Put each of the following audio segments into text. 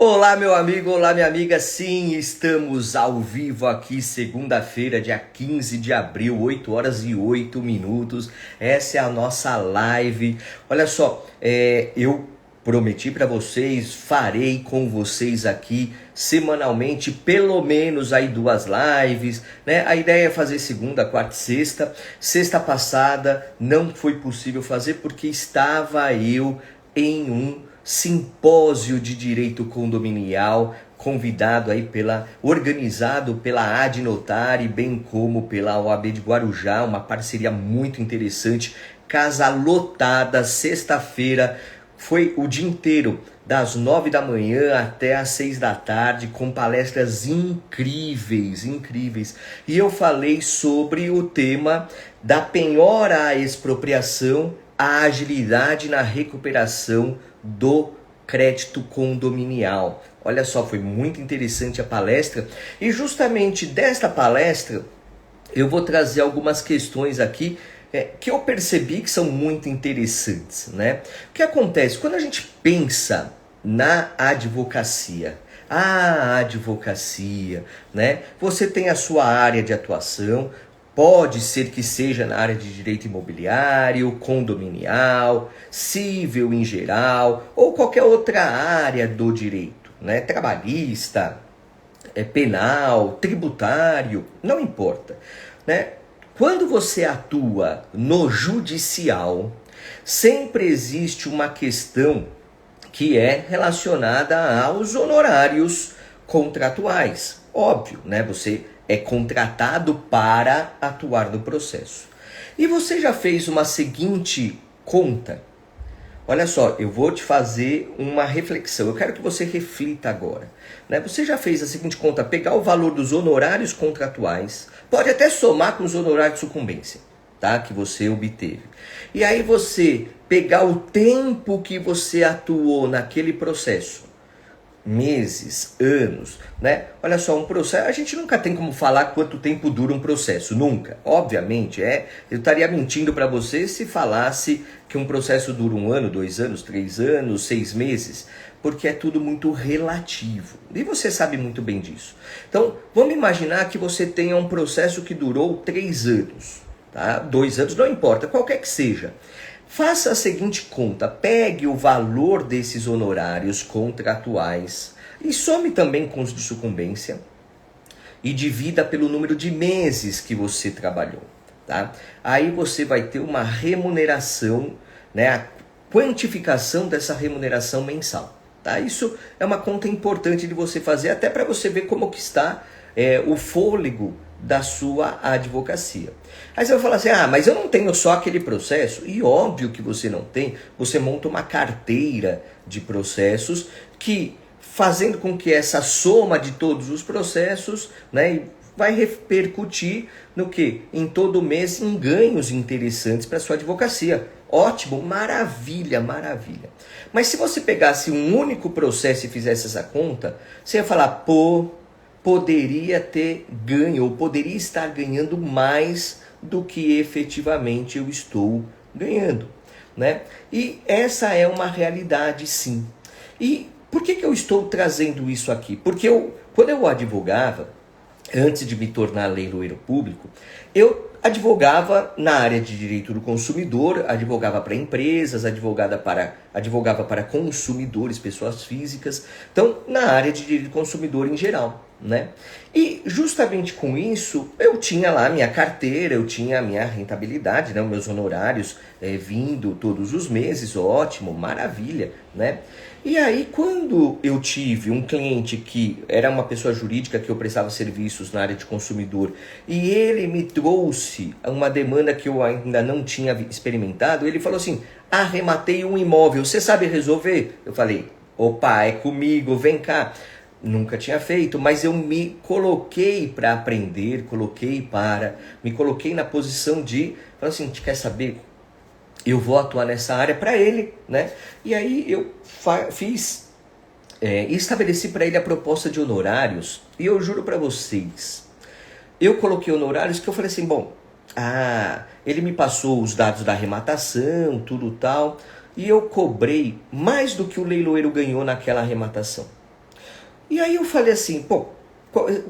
Olá, meu amigo, olá, minha amiga. Sim, estamos ao vivo aqui, segunda-feira, dia 15 de abril, 8 horas e 8 minutos. Essa é a nossa live. Olha só, eu prometi para vocês, farei com vocês aqui semanalmente, pelo menos aí 2 lives, né? A ideia é fazer segunda, quarta e sexta. Sexta passada não foi possível fazer porque estava eu em um simpósio de direito condominial, organizado pela Adnotari, bem como pela OAB de Guarujá, uma parceria muito interessante, casa lotada, sexta-feira, foi o dia inteiro, das 9 da manhã até às 6 da tarde, com palestras incríveis. E eu falei sobre o tema da penhora à expropriação, a agilidade na recuperação do crédito condominial. Olha só, foi muito interessante a palestra e justamente desta palestra eu vou trazer algumas questões aqui que eu percebi que são muito interessantes, né? O que acontece quando a gente pensa na advocacia? A advocacia, né? Você tem a sua área de atuação. Pode ser que seja na área de direito imobiliário, condominial, civil em geral, ou qualquer outra área do direito, né? Trabalhista, penal, tributário, não importa, né? Quando você atua no judicial, sempre existe uma questão que é relacionada aos honorários contratuais. Óbvio, né? Você é contratado para atuar no processo. E você já fez uma seguinte conta? Olha só, eu vou te fazer uma reflexão. Eu quero que você reflita agora, né? Você já fez a seguinte conta: pegar o valor dos honorários contratuais, pode até somar com os honorários de sucumbência, tá? Que você obteve. E aí você pegar o tempo que você atuou naquele processo, meses, anos, né? Olha só, um processo, a gente nunca tem como falar quanto tempo dura um processo, nunca. Obviamente, eu estaria mentindo para você se falasse que um processo dura 1 ano, 2 anos, 3 anos, 6 meses, porque é tudo muito relativo. E você sabe muito bem disso. Então, vamos imaginar que você tenha um processo que durou 3 anos, tá? 2 anos, não importa, qualquer que seja. Faça a seguinte conta: pegue o valor desses honorários contratuais e some também com os de sucumbência e divida pelo número de meses que você trabalhou, tá? Aí você vai ter uma remuneração, né, a quantificação dessa remuneração mensal, tá? Isso é uma conta importante de você fazer, até para você ver como que está o fôlego da sua advocacia. Aí você vai falar assim: mas eu não tenho só aquele processo. E óbvio que você não tem. Você monta uma carteira de processos que, fazendo com que essa soma de todos os processos, né, vai repercutir no quê? Em todo mês em ganhos interessantes para sua advocacia. Ótimo, maravilha. Mas se você pegasse um único processo e fizesse essa conta, você ia falar: poderia ter ganho, ou poderia estar ganhando mais do que efetivamente eu estou ganhando, né? E essa é uma realidade, sim. E por que eu estou trazendo isso aqui? Porque quando eu advogava, antes de me tornar leiloeiro público, eu advogava na área de direito do consumidor, advogava para empresas, advogava para consumidores, pessoas físicas, então na área de direito do consumidor em geral, né? E justamente com isso eu tinha lá minha carteira, eu tinha a minha rentabilidade, né? Os meus honorários vindo todos os meses, ótimo, maravilha, né? E aí, quando eu tive um cliente que era uma pessoa jurídica que eu prestava serviços na área de consumidor e ele me trouxe uma demanda que eu ainda não tinha experimentado, ele falou assim: arrematei um imóvel, você sabe resolver? Eu falei: opa, é comigo, vem cá. Nunca tinha feito, mas eu me coloquei para aprender, me coloquei na posição de, falei assim: quer saber? Eu vou atuar nessa área para ele, né? E aí eu estabeleci para ele a proposta de honorários. E eu juro para vocês, eu coloquei honorários que eu falei assim: ele me passou os dados da arrematação, tudo tal, e eu cobrei mais do que o leiloeiro ganhou naquela arrematação. E aí eu falei assim, pô,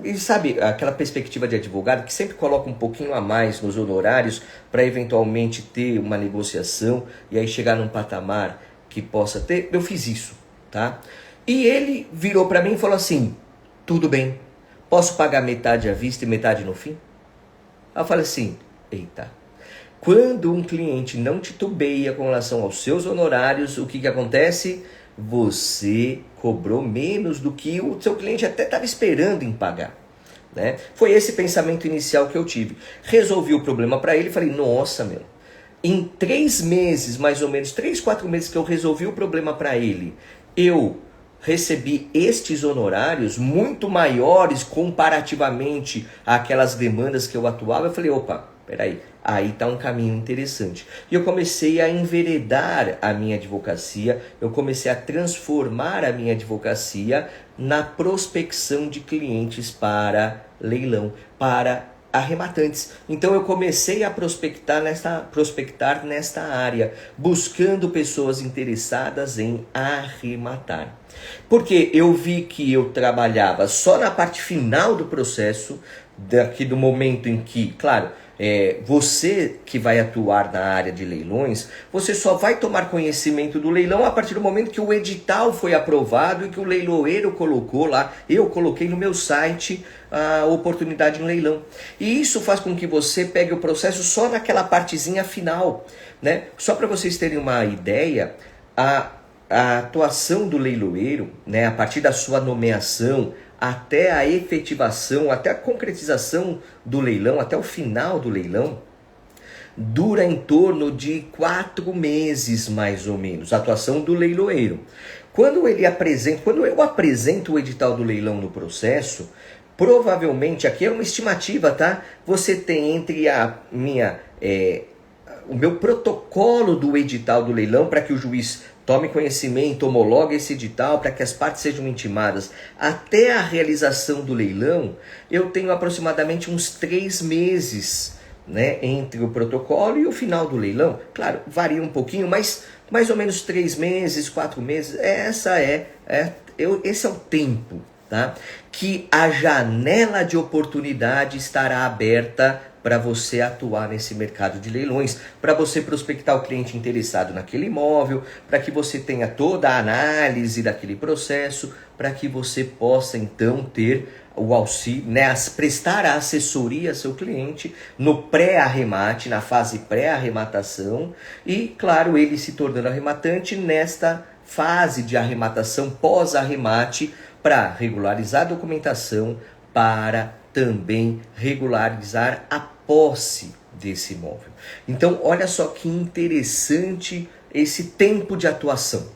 e sabe aquela perspectiva de advogado que sempre coloca um pouquinho a mais nos honorários para eventualmente ter uma negociação e aí chegar num patamar que possa ter? Eu fiz isso, tá? E ele virou para mim e falou assim, tudo bem, posso pagar metade à vista e metade no fim? Aí eu falei assim, eita. Quando um cliente não titubeia com relação aos seus honorários, o que acontece? Você cobrou menos do que o seu cliente até estava esperando em pagar, né? Foi esse pensamento inicial que eu tive. Resolvi o problema para ele e falei, nossa, meu, em 3 meses, mais ou menos, 3, 4 meses que eu resolvi o problema para ele, eu recebi estes honorários muito maiores comparativamente àquelas demandas que eu atuava. Eu falei, opa, peraí, aí está um caminho interessante. E eu comecei a enveredar a minha advocacia, eu comecei a transformar a minha advocacia na prospecção de clientes para leilão, para arrematantes. Então eu comecei a prospectar nesta área, buscando pessoas interessadas em arrematar. Porque eu vi que eu trabalhava só na parte final do processo, daqui do momento em que, claro, você que vai atuar na área de leilões, você só vai tomar conhecimento do leilão a partir do momento que o edital foi aprovado e que o leiloeiro colocou lá, eu coloquei no meu site a oportunidade em leilão. E isso faz com que você pegue o processo só naquela partezinha final, né? Só para vocês terem uma ideia, a atuação do leiloeiro, né, a partir da sua nomeação até a efetivação, até a concretização do leilão, até o final do leilão, dura em torno de 4 meses mais ou menos, a atuação do leiloeiro. Quando eu apresento o edital do leilão no processo, provavelmente, aqui é uma estimativa, tá? Você tem entre o meu protocolo do edital do leilão para que o juiz tome conhecimento, homologue esse edital para que as partes sejam intimadas até a realização do leilão, eu tenho aproximadamente uns 3 meses, né, entre o protocolo e o final do leilão. Claro, varia um pouquinho, mas mais ou menos 3 meses, 4 meses, esse é o tempo, tá? Que a janela de oportunidade estará aberta para você atuar nesse mercado de leilões, para você prospectar o cliente interessado naquele imóvel, para que você tenha toda a análise daquele processo, para que você possa então ter o auxílio, né, prestar a assessoria ao seu cliente no pré-arremate, na fase pré-arrematação e, claro, ele se tornando arrematante nesta fase de arrematação pós-arremate para regularizar a documentação, para também regularizar a posse desse imóvel. Então, olha só que interessante esse tempo de atuação,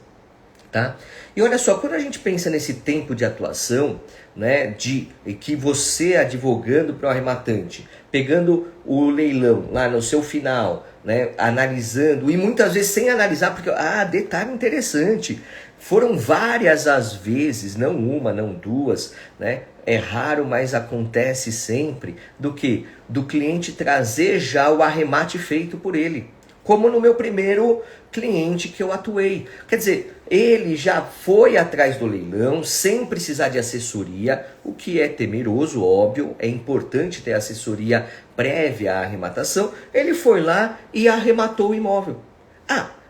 tá? E olha só, quando a gente pensa nesse tempo de atuação, né, de que você advogando para o arrematante, pegando o leilão lá no seu final, né, analisando, e muitas vezes sem analisar, porque, detalhe interessante, foram várias as vezes, não uma, não duas, né? É raro, mas acontece sempre, do cliente trazer já o arremate feito por ele. Como no meu primeiro cliente que eu atuei. Quer dizer, ele já foi atrás do leilão sem precisar de assessoria, o que é temeroso, óbvio, é importante ter assessoria prévia à arrematação. Ele foi lá e arrematou o imóvel.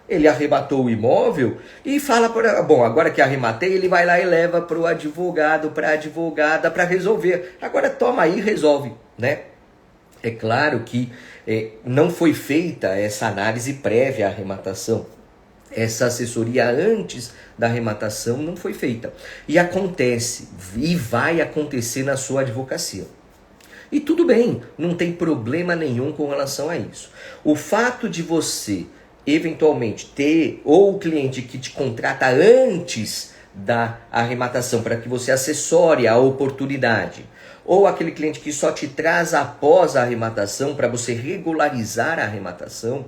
Ele arrematou o imóvel e fala, bom, agora que arrematei, ele vai lá e leva para o advogado, para a advogada, para resolver. Agora toma aí e resolve, né? É claro que não foi feita essa análise prévia à arrematação. Essa assessoria antes da arrematação não foi feita. E acontece, e vai acontecer na sua advocacia. E tudo bem, não tem problema nenhum com relação a isso. O fato de você eventualmente ter ou o cliente que te contrata antes da arrematação para que você assessore a oportunidade, ou aquele cliente que só te traz após a arrematação para você regularizar a arrematação,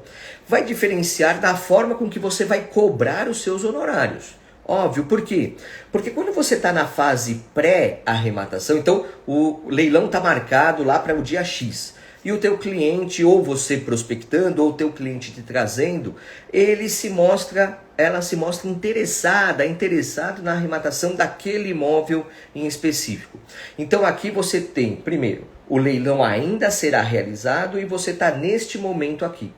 vai diferenciar da forma com que você vai cobrar os seus honorários. Óbvio, por quê? Porque quando você está na fase pré-arrematação, então o leilão está marcado lá para o dia X. e o teu cliente, ou você prospectando, ou o teu cliente te trazendo, ela se mostra interessado na arrematação daquele imóvel em específico. Então aqui você tem, primeiro, o leilão ainda será realizado e você está neste momento aqui.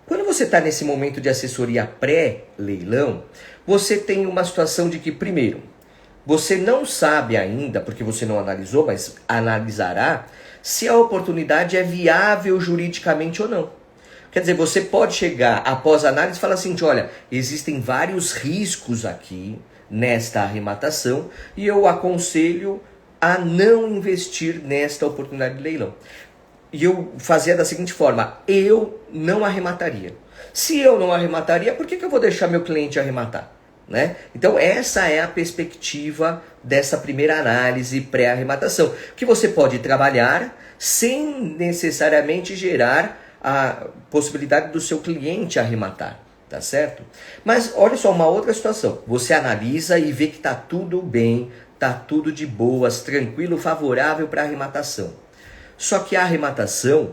Quando você está nesse momento de assessoria pré-leilão, você tem uma situação de que, primeiro, você não sabe ainda, porque você não analisou, mas analisará, se a oportunidade é viável juridicamente ou não. Quer dizer, você pode chegar após a análise e falar assim, olha, existem vários riscos aqui nesta arrematação e eu aconselho a não investir nesta oportunidade de leilão. E eu fazia da seguinte forma, eu não arremataria. Se eu não arremataria, por que eu vou deixar meu cliente arrematar? Né? Então essa é a perspectiva dessa primeira análise pré-arrematação, que você pode trabalhar sem necessariamente gerar a possibilidade do seu cliente arrematar, tá certo? Mas olha só uma outra situação, você analisa e vê que tá tudo bem, tá tudo de boas, tranquilo, favorável para arrematação. Só que a arrematação,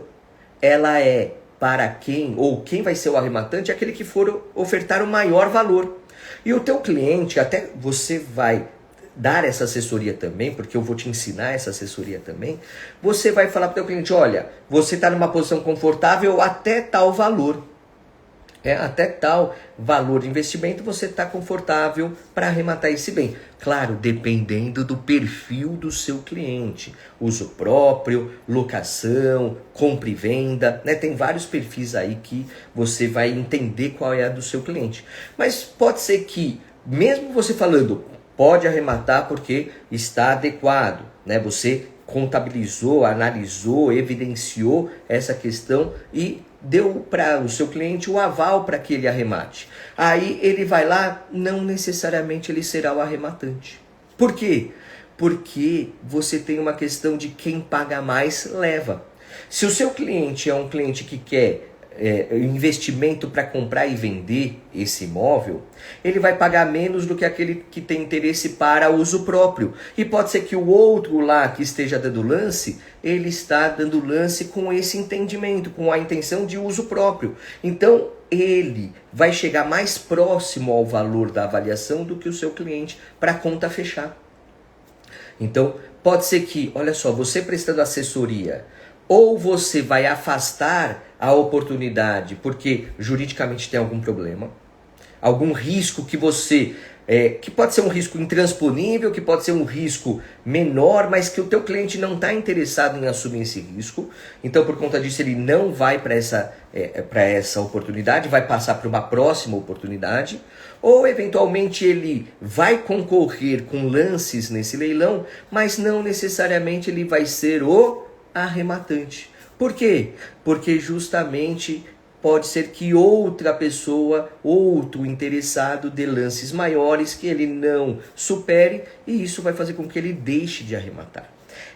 ela é para quem, ou quem vai ser o arrematante, é aquele que for ofertar o maior valor. E o teu cliente, até você vai dar essa assessoria também, porque eu vou te ensinar essa assessoria também, você vai falar para o teu cliente, olha, você está numa posição confortável até tal valor. Até tal valor de investimento você está confortável para arrematar esse bem. Claro, dependendo do perfil do seu cliente. Uso próprio, locação, compra e venda. Né? Tem vários perfis aí que você vai entender qual é a do seu cliente. Mas pode ser que, mesmo você falando, pode arrematar porque está adequado. Né? Você contabilizou, analisou, evidenciou essa questão e deu para o seu cliente o aval para que ele arremate. Aí ele vai lá, não necessariamente ele será o arrematante. Por quê? Porque você tem uma questão de quem paga mais leva. Se o seu cliente é um cliente que quer investimento para comprar e vender esse imóvel, ele vai pagar menos do que aquele que tem interesse para uso próprio. E pode ser que o outro lá que esteja dando lance, ele está dando lance com esse entendimento, com a intenção de uso próprio. Então, ele vai chegar mais próximo ao valor da avaliação do que o seu cliente para a conta fechar. Então, pode ser que, olha só, você prestando assessoria, ou você vai afastar a oportunidade porque juridicamente tem algum problema, algum risco que você, que pode ser um risco intransponível, que pode ser um risco menor, mas que o teu cliente não está interessado em assumir esse risco. Então, por conta disso, ele não vai para essa oportunidade, vai passar para uma próxima oportunidade. Ou, eventualmente, ele vai concorrer com lances nesse leilão, mas não necessariamente ele vai ser o arrematante. Por quê? Porque justamente pode ser que outra pessoa, outro interessado dê lances maiores que ele não supere e isso vai fazer com que ele deixe de arrematar.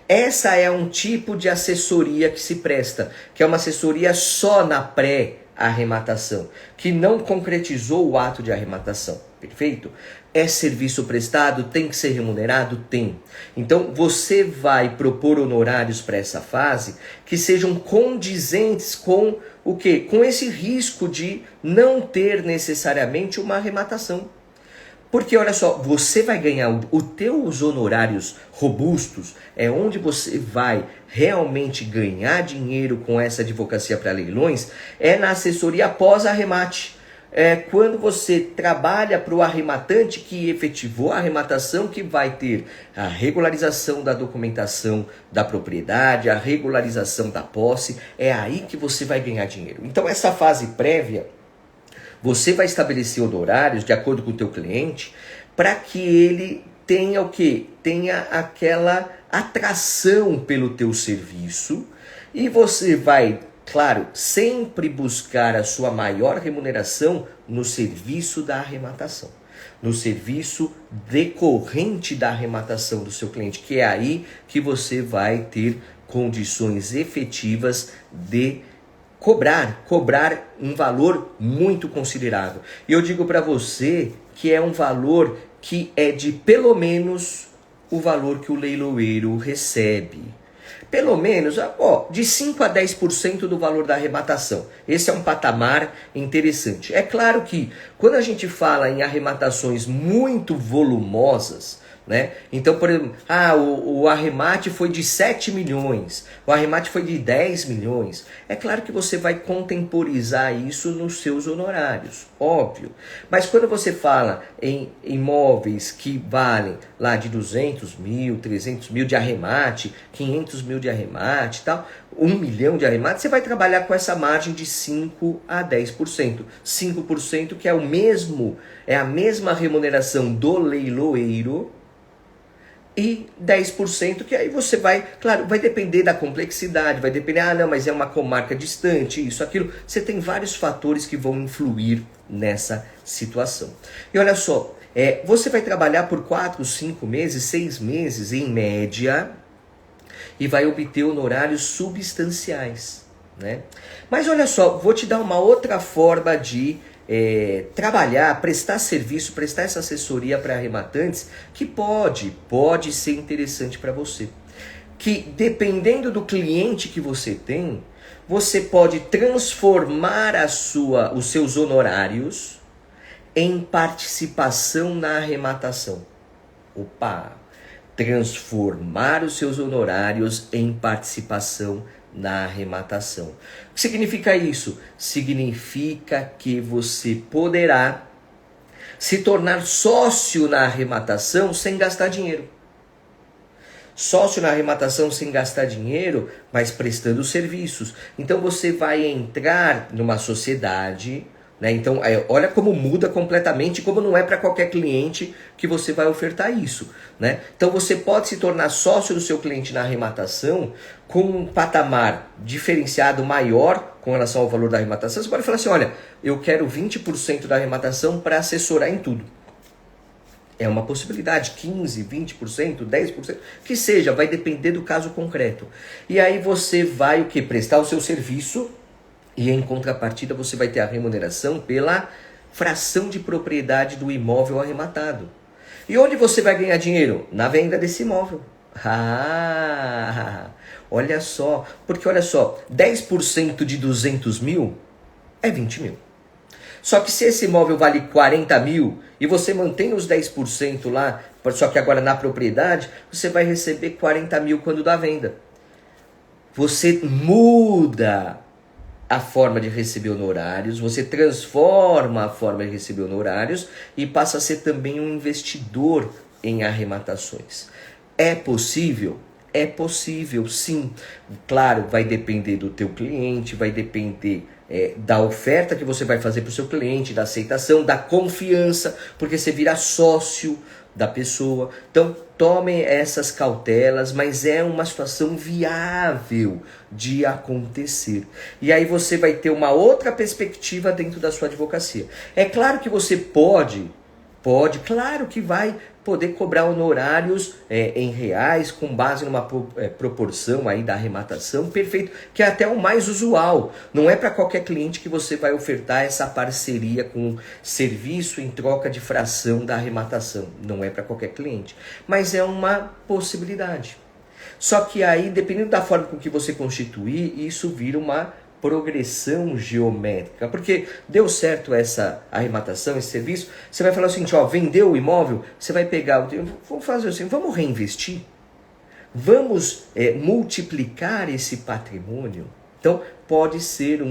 Essa é um tipo de assessoria que se presta, que é uma assessoria só na pré-arrematação, que não concretizou o ato de arrematação. Perfeito? É serviço prestado? Tem que ser remunerado? Tem. Então você vai propor honorários para essa fase que sejam condizentes com o quê? Com esse risco de não ter necessariamente uma arrematação. Porque olha só, você vai ganhar os teus honorários robustos, é onde você vai realmente ganhar dinheiro com essa advocacia para leilões, é na assessoria após arremate. Quando você trabalha para o arrematante que efetivou a arrematação, que vai ter a regularização da documentação da propriedade, a regularização da posse, é aí que você vai ganhar dinheiro. Então essa fase prévia, você vai estabelecer honorários de acordo com o teu cliente para que ele tenha o quê? Tenha aquela atração pelo teu serviço e você vai, claro, sempre buscar a sua maior remuneração no serviço da arrematação, no serviço decorrente da arrematação do seu cliente, que é aí que você vai ter condições efetivas de cobrar um valor muito considerável. E eu digo para você que é um valor que é de pelo menos o valor que o leiloeiro recebe. Pelo menos, de 5 a 10% do valor da arrematação. Esse é um patamar interessante. É claro que quando a gente fala em arrematações muito volumosas, né? Então, por exemplo, o arremate foi de 7 milhões, o arremate foi de 10 milhões. É claro que você vai contemporizar isso nos seus honorários, óbvio. Mas quando você fala em imóveis que valem lá de 200 mil, 300 mil de arremate, 500 mil de arremate e tal, 1 milhão de arremate, você vai trabalhar com essa margem de 5 a 10%. 5% que é a mesma remuneração do leiloeiro, e 10% que aí você vai, claro, vai depender da complexidade, vai depender, mas é uma comarca distante, isso, aquilo. Você tem vários fatores que vão influir nessa situação. E olha só, você vai trabalhar por 4, 5 meses, 6 meses em média e vai obter honorários substanciais, né? Mas olha só, vou te dar uma outra forma de trabalhar, prestar serviço, prestar essa assessoria para arrematantes que pode ser interessante para você. Que dependendo do cliente que você tem, você pode transformar os seus honorários em participação na arrematação. Transformar os seus honorários em participação na arrematação. O que significa isso? Significa que você poderá se tornar sócio na arrematação sem gastar dinheiro. Sócio na arrematação sem gastar dinheiro, mas prestando serviços. Então você vai entrar numa sociedade, né? Então, olha como muda completamente, como não é para qualquer cliente que você vai ofertar isso, né? Então você pode se tornar sócio do seu cliente na arrematação com um patamar diferenciado maior com relação ao valor da arrematação. Você pode falar assim, olha, eu quero 20% da arrematação para assessorar em tudo. É uma possibilidade, 15%, 20%, 10%, que seja, vai depender do caso concreto. E aí você vai prestar o seu serviço. E em contrapartida você vai ter a remuneração pela fração de propriedade do imóvel arrematado. E onde você vai ganhar dinheiro? Na venda desse imóvel. Olha só, porque olha só, 10% de 200 mil é 20 mil. Só que se esse imóvel vale 40 mil e você mantém os 10% lá, só que agora na propriedade, você vai receber 40 mil quando dá venda. Você muda a forma de receber honorários, você transforma a forma de receber honorários e passa a ser também um investidor em arrematações. É possível? É possível, sim. Claro, vai depender do teu cliente, vai depender da oferta que você vai fazer para o seu cliente, da aceitação, da confiança, porque você vira sócio da pessoa. Então, tomem essas cautelas, mas é uma situação viável de acontecer. E aí você vai ter uma outra perspectiva dentro da sua advocacia. É claro que você pode, claro que vai poder cobrar honorários em reais, com base numa proporção aí da arrematação, perfeito, que é até o mais usual. Não é para qualquer cliente que você vai ofertar essa parceria com serviço em troca de fração da arrematação. Não é para qualquer cliente, mas é uma possibilidade. Só que aí, dependendo da forma com que você constituir, isso vira uma progressão geométrica, porque deu certo essa arrematação, esse serviço, você vai falar o seguinte, vendeu o imóvel, você vai pegar, vamos fazer assim, vamos reinvestir, vamos multiplicar esse patrimônio. Então pode ser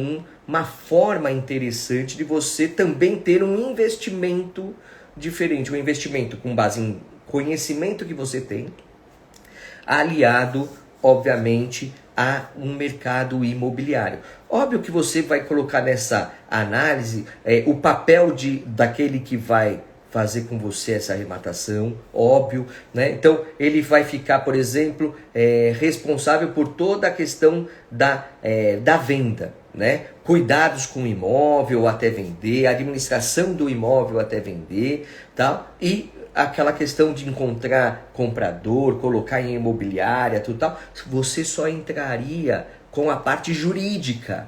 uma forma interessante de você também ter um investimento diferente, um investimento com base em conhecimento que você tem, aliado, obviamente, a um mercado imobiliário. Óbvio que você vai colocar nessa análise o papel daquele que vai fazer com você essa arrematação, óbvio, né? Então ele vai ficar, por exemplo, responsável por toda a questão da venda, né? Cuidados com o imóvel até vender, administração do imóvel até vender, tal, e aquela questão de encontrar comprador, colocar em imobiliária, tudo tal, você só entraria com a parte jurídica.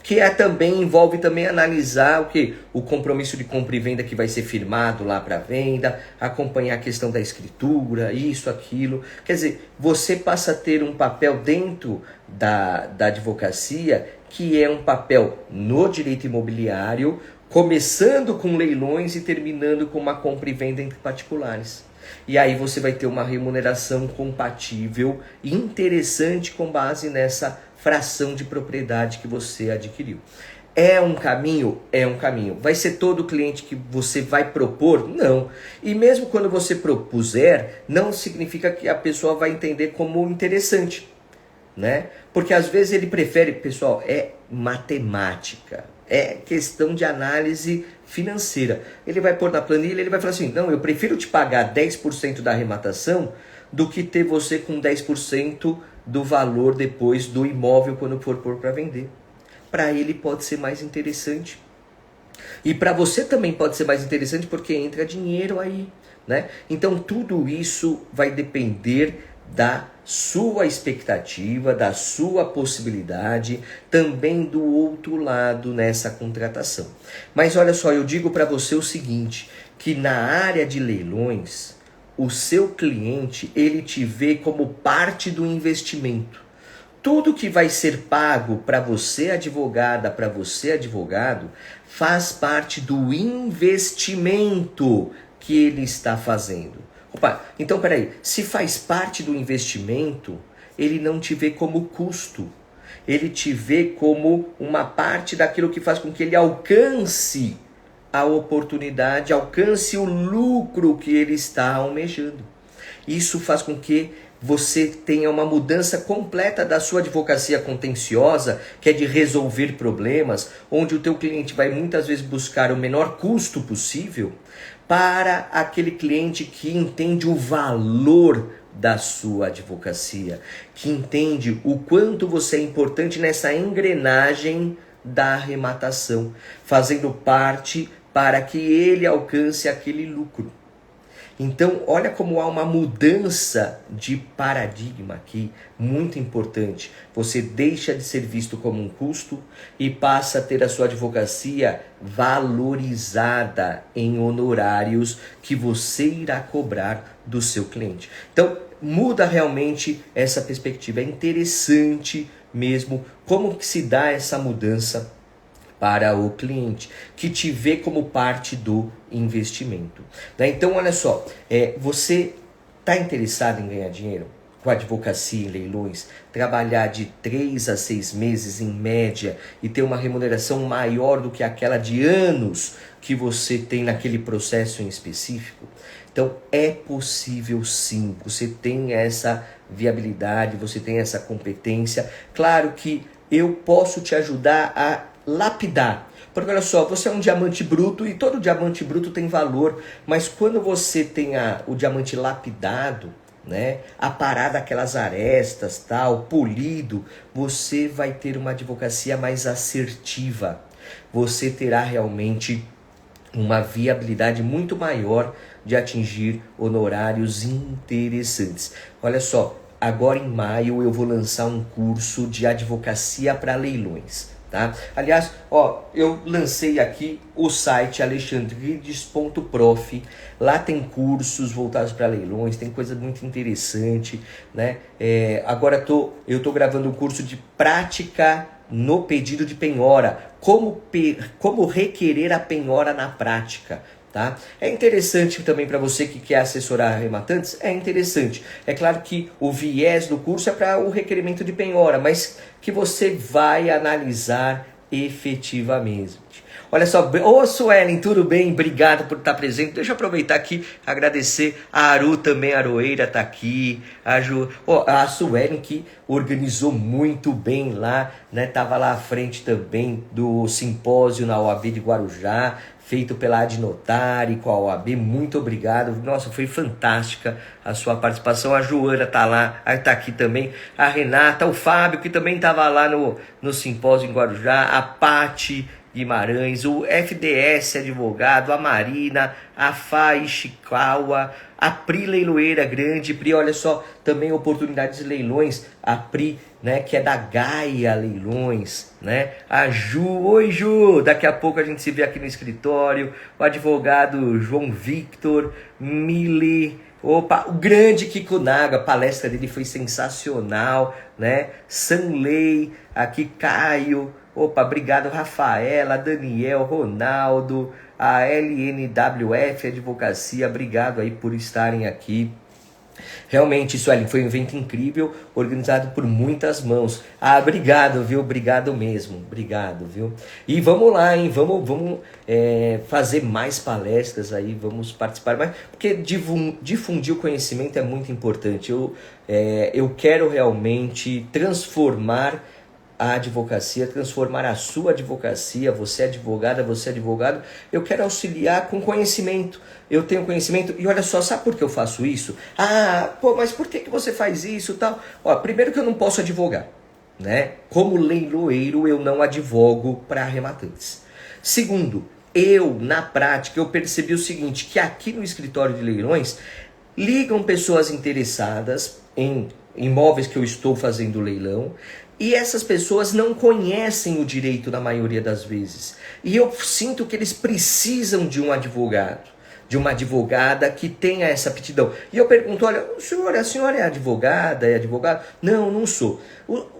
que também envolve também analisar o que? O compromisso de compra e venda que vai ser firmado lá para venda, acompanhar a questão da escritura, isso, aquilo. Quer dizer, você passa a ter um papel dentro da advocacia que é um papel no direito imobiliário, começando com leilões e terminando com uma compra e venda entre particulares. E aí você vai ter uma remuneração compatível e interessante com base nessa fração de propriedade que você adquiriu. É um caminho? É um caminho. Vai ser todo cliente que você vai propor? Não. E mesmo quando você propuser, não significa que a pessoa vai entender como interessante, né? Porque às vezes ele prefere, pessoal, é matemática. É questão de análise financeira. Ele vai pôr na planilha, ele vai falar assim, não, eu prefiro te pagar 10% da arrematação do que ter você com 10% do valor depois do imóvel quando for pôr para vender. Para ele pode ser mais interessante. E para você também pode ser mais interessante porque entra dinheiro aí, né? Então tudo isso vai depender da sua expectativa, da sua possibilidade, também do outro lado nessa contratação. Mas olha só, eu digo para você o seguinte, que na área de leilões, o seu cliente, ele te vê como parte do investimento. Tudo que vai ser pago para você, advogada, para você, advogado, faz parte do investimento que ele está fazendo. Opa, então peraí, se faz parte do investimento, ele não te vê como custo. Ele te vê como uma parte daquilo que faz com que ele alcance a oportunidade, alcance o lucro que ele está almejando. Isso faz com que você tenha uma mudança completa da sua advocacia contenciosa, que é de resolver problemas, onde o teu cliente vai muitas vezes buscar o menor custo possível, para aquele cliente que entende o valor da sua advocacia, que entende o quanto você é importante nessa engrenagem da arrematação, fazendo parte para que ele alcance aquele lucro. Então, olha como há uma mudança de paradigma aqui, muito importante. Você deixa de ser visto como um custo e passa a ter a sua advocacia valorizada em honorários que você irá cobrar do seu cliente. Então, muda realmente essa perspectiva. É interessante mesmo como que se dá essa mudança para o cliente, que te vê como parte do investimento. Então, olha só, você está interessado em ganhar dinheiro com advocacia em leilões, trabalhar de 3 a 6 meses em média e ter uma remuneração maior do que aquela de anos que você tem naquele processo em específico? Então, é possível sim, você tem essa viabilidade, você tem essa competência. Claro que eu posso te ajudar a lapidar, porque olha só, você é um diamante bruto e todo diamante bruto tem valor, mas quando você tem o diamante lapidado, né, aparado aquelas arestas, tal, polido, você vai ter uma advocacia mais assertiva, você terá realmente uma viabilidade muito maior de atingir honorários interessantes. Olha só, agora em maio eu vou lançar um curso de advocacia para leilões. Tá? Aliás, eu lancei aqui o site alexandrides.prof. Lá tem cursos voltados para leilões, tem coisa muito interessante, né? Agora eu tô gravando um curso de prática no pedido de penhora, como requerer a penhora na prática. Tá? É interessante também para você que quer assessorar arrematantes, é interessante. É claro que o viés do curso é para o requerimento de penhora, mas que você vai analisar efetivamente. Olha só, ô Suelen, tudo bem? Obrigado por estar presente. Deixa eu aproveitar aqui, agradecer a Aru também, a Aroeira tá aqui, a Suelen que organizou muito bem lá, né? Tava lá à frente também do simpósio na OAB de Guarujá, feito pela Adnotari com a OAB, muito obrigado. Nossa, foi fantástica a sua participação. A Joana tá lá, tá aqui também. A Renata, o Fábio, que também tava lá no simpósio em Guarujá. A Pati, Guimarães, o FDS Advogado, a Marina, a Fá Ishikawa, a Pri Leiloeira Grande, Pri, olha só, também oportunidades de leilões, a Pri, né, que é da Gaia Leilões, né, a Ju, oi Ju, daqui a pouco a gente se vê aqui no escritório, o advogado João Victor, Mili, opa, o grande Kiko Naga, a palestra dele foi sensacional, né, Sanley, aqui Caio, opa, obrigado Rafaela, Daniel, Ronaldo, a LNWF Advocacia, obrigado aí por estarem aqui. Realmente, Suelen, foi um evento incrível, organizado por muitas mãos. Ah, obrigado, viu? Obrigado mesmo, obrigado, viu? E vamos lá, hein? Vamos fazer mais palestras aí, vamos participar mais, porque difundir o conhecimento é muito importante. Eu quero realmente transformar a advocacia, transformar a sua advocacia, você é advogada, você é advogado, eu quero auxiliar com conhecimento, eu tenho conhecimento, e olha só, sabe por que eu faço isso? Ah, pô, mas por que você faz isso tal? Ó, primeiro que eu não posso advogar, né? Como leiloeiro, eu não advogo para arrematantes. Segundo, na prática, eu percebi o seguinte, que aqui no escritório de leilões, ligam pessoas interessadas em imóveis que eu estou fazendo leilão, e essas pessoas não conhecem o direito na maioria das vezes. E eu sinto que eles precisam de um advogado, de uma advogada que tenha essa aptidão. E eu pergunto, olha, a senhora é advogada, é advogado? Não, não sou.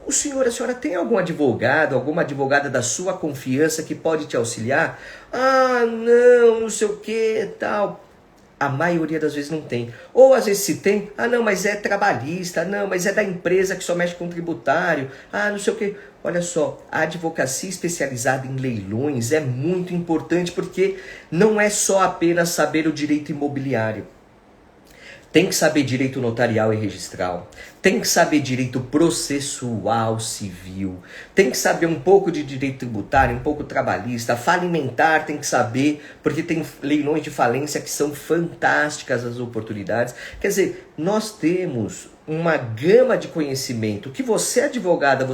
A senhora tem algum advogado, alguma advogada da sua confiança que pode te auxiliar? Ah, não sei o que, tal. A maioria das vezes não tem. Ou às vezes se tem, ah não, mas é trabalhista, não, mas é da empresa que só mexe com tributário, ah não sei o que. Olha só, a advocacia especializada em leilões é muito importante porque não é só apenas saber o direito imobiliário. Tem que saber direito notarial e registral, tem que saber direito processual civil, tem que saber um pouco de direito tributário, um pouco trabalhista, falimentar tem que saber, porque tem leilões de falência que são fantásticas as oportunidades. Quer dizer, nós temos uma gama de conhecimento que você advogado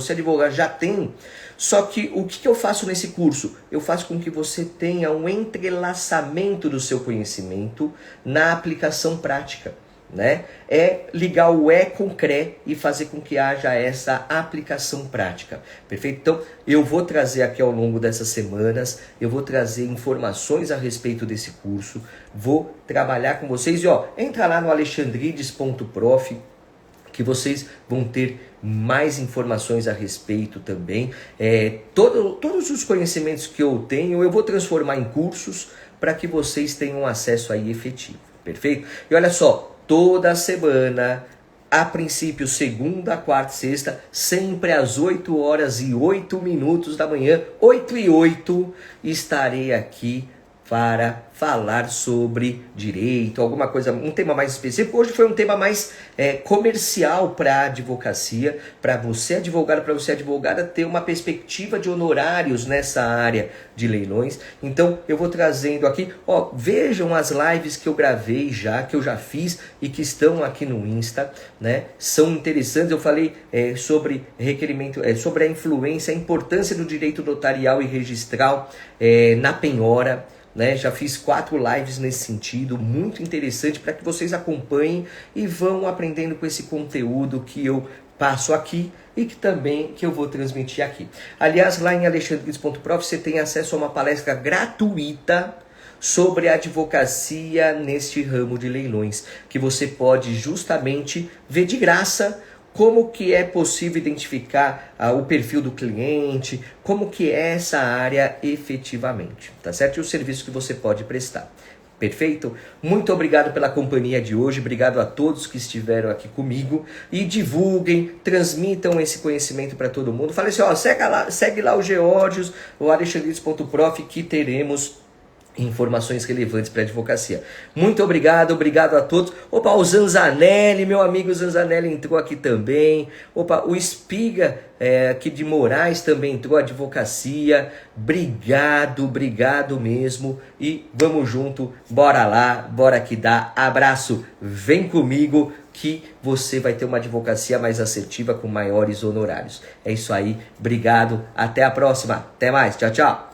já tem, só que o que eu faço nesse curso? Eu faço com que você tenha um entrelaçamento do seu conhecimento na aplicação prática. Né? É ligar o com o CRE e fazer com que haja essa aplicação prática, perfeito? Então eu vou trazer aqui ao longo dessas semanas, eu vou trazer informações a respeito desse curso, vou trabalhar com vocês e ó, entra lá no alexandrides.prof que vocês vão ter mais informações a respeito também. Todos os conhecimentos que eu tenho eu vou transformar em cursos para que vocês tenham acesso aí efetivo, perfeito? E olha só, toda semana, a princípio, segunda, quarta e sexta, sempre às 8h08 da manhã, 8h08, estarei aqui para falar sobre direito, alguma coisa, um tema mais específico. Hoje foi um tema mais comercial para a advocacia, para você advogada ter uma perspectiva de honorários nessa área de leilões. Então eu vou trazendo aqui, ó, vejam as lives que eu gravei já, que eu já fiz e que estão aqui no Insta, né? São interessantes. Eu falei sobre requerimento, sobre a influência, a importância do direito notarial e registral na penhora. Né? Já fiz 4 lives nesse sentido, muito interessante para que vocês acompanhem e vão aprendendo com esse conteúdo que eu passo aqui e que eu vou transmitir aqui. Aliás, lá em alexandrides.prof você tem acesso a uma palestra gratuita sobre a advocacia neste ramo de leilões, que você pode justamente ver de graça como que é possível identificar o perfil do cliente, como que é essa área efetivamente, tá certo? E o serviço que você pode prestar. Perfeito? Muito obrigado pela companhia de hoje, obrigado a todos que estiveram aqui comigo e divulguem, transmitam esse conhecimento para todo mundo. Falei assim, ó, segue lá o Geórgios, o alexandrides.prof que teremos informações relevantes para a advocacia. Muito obrigado a todos. Opa, o Zanzanelli, meu amigo Zanzanelli entrou aqui também. Opa, o Espiga aqui de Moraes também entrou, advocacia. Obrigado mesmo. E vamos junto, bora lá, bora que dá. Abraço, vem comigo que você vai ter uma advocacia mais assertiva com maiores honorários. É isso aí, obrigado, até a próxima, até mais, tchau, tchau.